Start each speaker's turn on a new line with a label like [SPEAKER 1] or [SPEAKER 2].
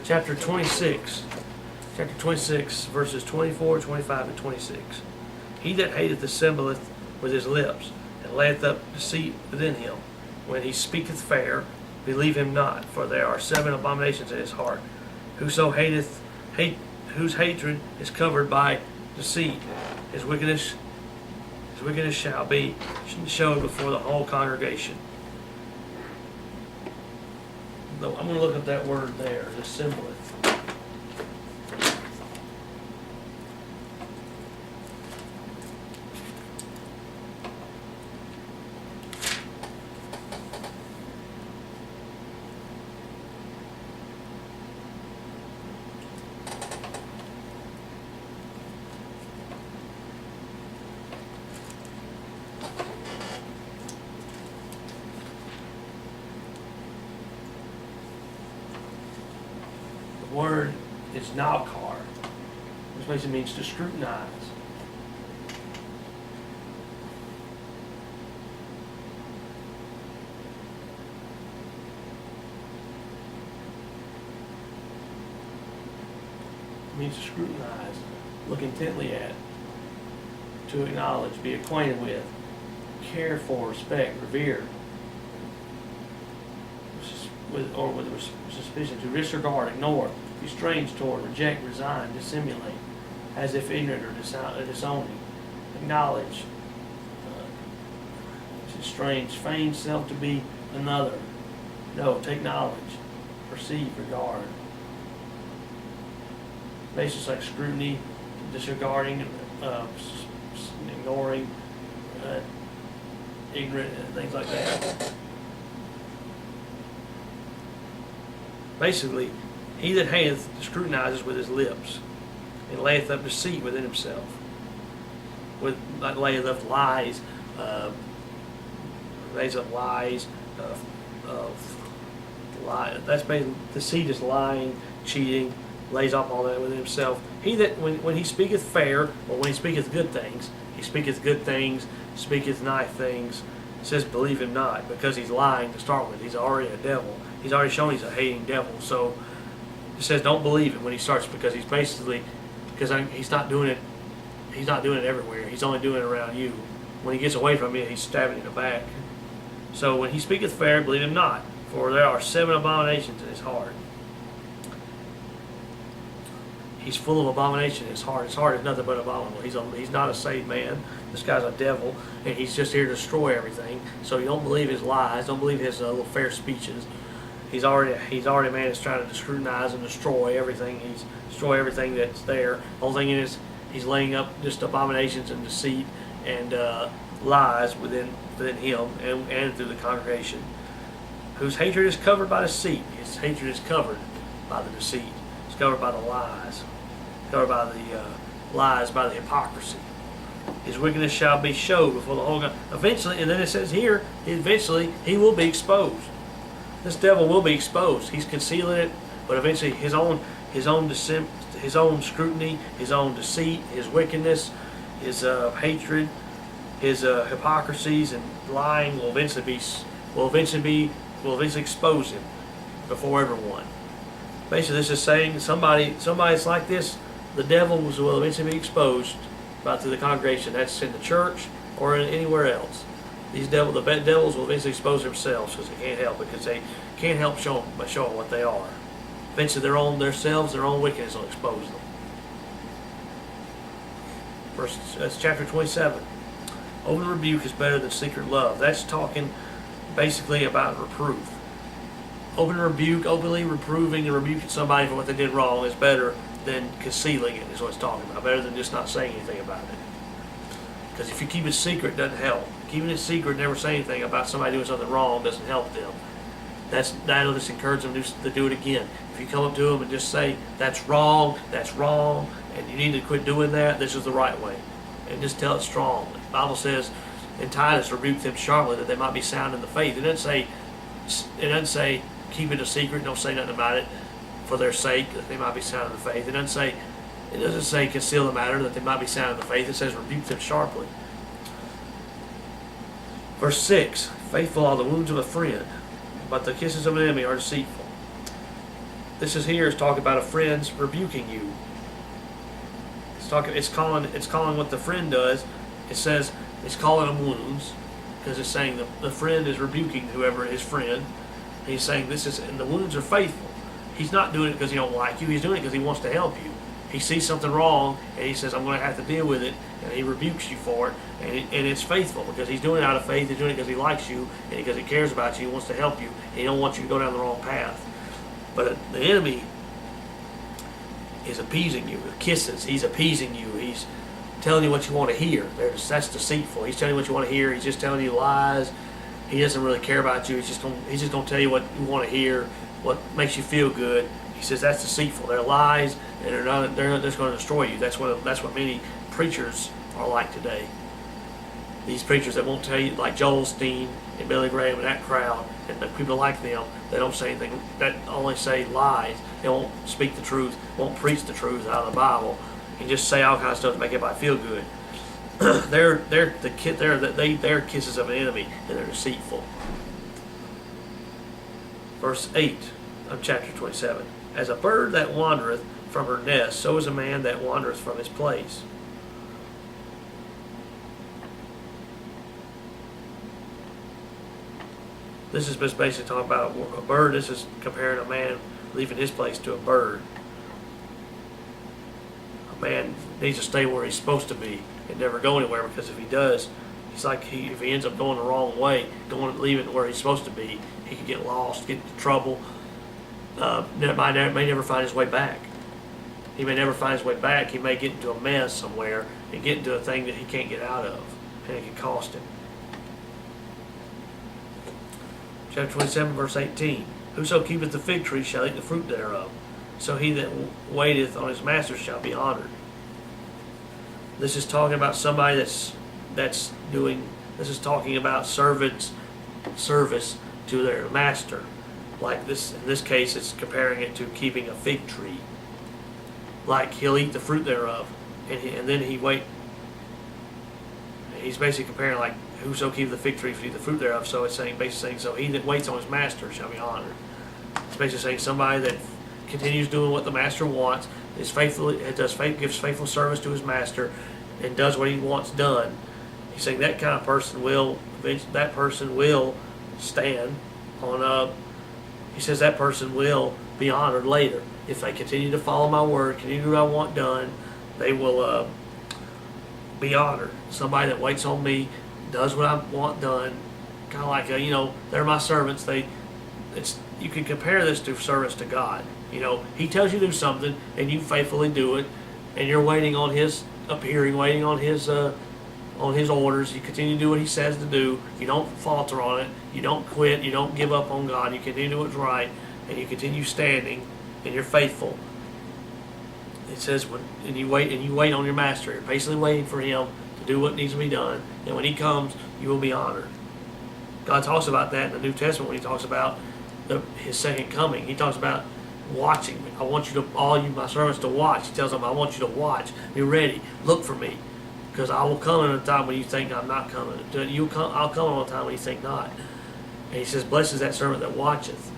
[SPEAKER 1] chapter 26. Chapter 26, verses 24, 25, and 26. He that hateth dissembleth with his lips, and layeth up deceit within him. When he speaketh fair, believe him not, for there are 7 abominations in his heart. Whoso whose hatred is covered by deceit, his wickedness shall be shown before the whole congregation. I'm going to look up that word there, dissembleth. The word is naukar, which basically means to scrutinize. It means to scrutinize, look intently at, to acknowledge, be acquainted with, care for, respect, revere, with suspicion, to disregard, ignore, be strange toward, reject, resign, dissimulate, as if ignorant or disowning, acknowledge, strange, feign self to be another, know, take knowledge, perceive, regard. Basically like scrutiny, disregarding, ignoring, ignorant, and things like that. Basically, he that hateth scrutinizes with his lips, and layeth up deceit within himself. Layeth up lies, lays up lies, lie. That's basically, deceit is lying, cheating, lays up all that within himself. He that, when he speaketh fair, or when he speaketh good things, speaketh nice things, says believe him not, because he's lying to start with. He's already a devil. He's already shown he's a hating devil. So it says don't believe him when he starts, because he's basically, he's not doing it. He's not doing it everywhere. He's only doing it around you. When he gets away from you, he's stabbing in the back. So when he speaketh fair, believe him not, for there are 7 abominations in his heart. He's full of abomination in his heart. His heart is nothing but abominable. He's not a saved man. This guy's a devil, and he's just here to destroy everything. So you don't believe his lies. Don't believe his little fair speeches. He's already a man that's trying to scrutinize and destroy everything. He's destroy everything that's there. The whole thing is he's laying up just abominations and deceit and lies within him and through the congregation. Whose hatred is covered by deceit. His hatred is covered by the deceit. It's covered by the lies. Covered by the lies, by the hypocrisy. His wickedness shall be showed before the whole God. Eventually, and then it says here, eventually he will be exposed. This devil will be exposed. He's concealing it, but eventually his own scrutiny, his own deceit, his wickedness, his hatred, his hypocrisies and lying will eventually expose him before everyone. Basically, this is saying somebody's like this. The devil will eventually be exposed through the congregation. That's in the church or anywhere else. The devils will eventually expose themselves because they can't help it, because they can't help showing what they are. Eventually, their own wickedness will expose them. That's chapter 27. Open rebuke is better than secret love. That's talking basically about reproof. Openly reproving and rebuking somebody for what they did wrong is better than concealing it, is what it's talking about. Better than just not saying anything about it. Because if you keep it secret, it doesn't help. Keeping it secret, never say anything about somebody doing something wrong doesn't help them. That'll just encourage them to do it again. If you come up to them and just say, that's wrong, and you need to quit doing that, this is the right way. And just tell it strong. The Bible says in Titus, rebuke them sharply that they might be sound in the faith. It doesn't say keep it a secret, don't say nothing about it for their sake, that they might be sound in the faith. It doesn't say conceal the matter, that they might be sound in the faith. It says rebuke them sharply. Verse 6, faithful are the wounds of a friend, but the kisses of an enemy are deceitful. This is here is talking about a friend's rebuking you. It's calling what the friend does. It says it's calling them wounds, because it's saying the friend is rebuking whoever his friend. And he's saying and the wounds are faithful. He's not doing it because he don't like you. He's doing it because he wants to help you. He sees something wrong and he says, I'm going to have to deal with it, and he rebukes you for it, and it's faithful because he's doing it out of faith. He's doing it because he likes you and because he cares about you. He wants to help you, and he don't want you to go down the wrong path. But the enemy is appeasing you with kisses. He's appeasing you. He's telling you what you want to hear. That's deceitful. He's telling you what you want to hear. He's just telling you lies. He doesn't really care about you. He's just going to tell you what you want to hear, what makes you feel good. He says that's deceitful. They're lies, and they're just going to destroy you. That's what many preachers are like today. These preachers that won't tell you, like Joel Osteen and Billy Graham and that crowd, and the people like them, they don't say anything. That only say lies. They won't speak the truth. Won't preach the truth out of the Bible, and just say all kinds of stuff to make everybody feel good. They're kisses of an enemy, and they're deceitful. Verse 8 of chapter 27. As a bird that wandereth from her nest, so is a man that wandereth from his place. This is just basically talking about a bird. This is comparing a man leaving his place to a bird. A man needs to stay where he's supposed to be and never go anywhere, because if he does, it's like if he ends up going the wrong way, leaving where he's supposed to be, he could get lost, get into trouble. May never find his way back. He may never find his way back. He may get into a mess somewhere and get into a thing that he can't get out of, and it can cost him. Chapter 27, verse 18. Whoso keepeth the fig tree shall eat the fruit thereof. So he that waiteth on his master shall be honored. This is talking about somebody that's doing. This is talking about service to their master. Like this, in this case, it's comparing it to keeping a fig tree. Like he'll eat the fruit thereof, and then he wait. He's basically comparing like whoso keep the fig tree shall eat the fruit thereof. So it's basically saying so he that waits on his master shall be honored. It's basically saying somebody that continues doing what the master wants, gives faithful service to his master, and does what he wants done. He's saying that kind of person will stand on. He says that person will be honored later if they continue to follow my word, continue to do what I want done. They will be honored. Somebody that waits on me, does what I want done, kind of like they're my servants. You can compare this to service to God. He tells you to do something and you faithfully do it, and you're waiting on His appearing, waiting on His orders. You continue to do what He says to do. You don't falter on it. You don't quit. You don't give up on God. You continue to do what's right, and you continue standing, and you're faithful. It says you wait on your master. You're patiently waiting for Him to do what needs to be done, and when He comes, you will be honored. God talks about that in the New Testament when He talks about His second coming. He talks about watching. I want all you my servants to watch. He tells them, I want you to watch. Be ready. Look for me, because I will come in a time when you think I'm not coming. I'll come on a time when you think not. And He says, blessed is that servant that watcheth.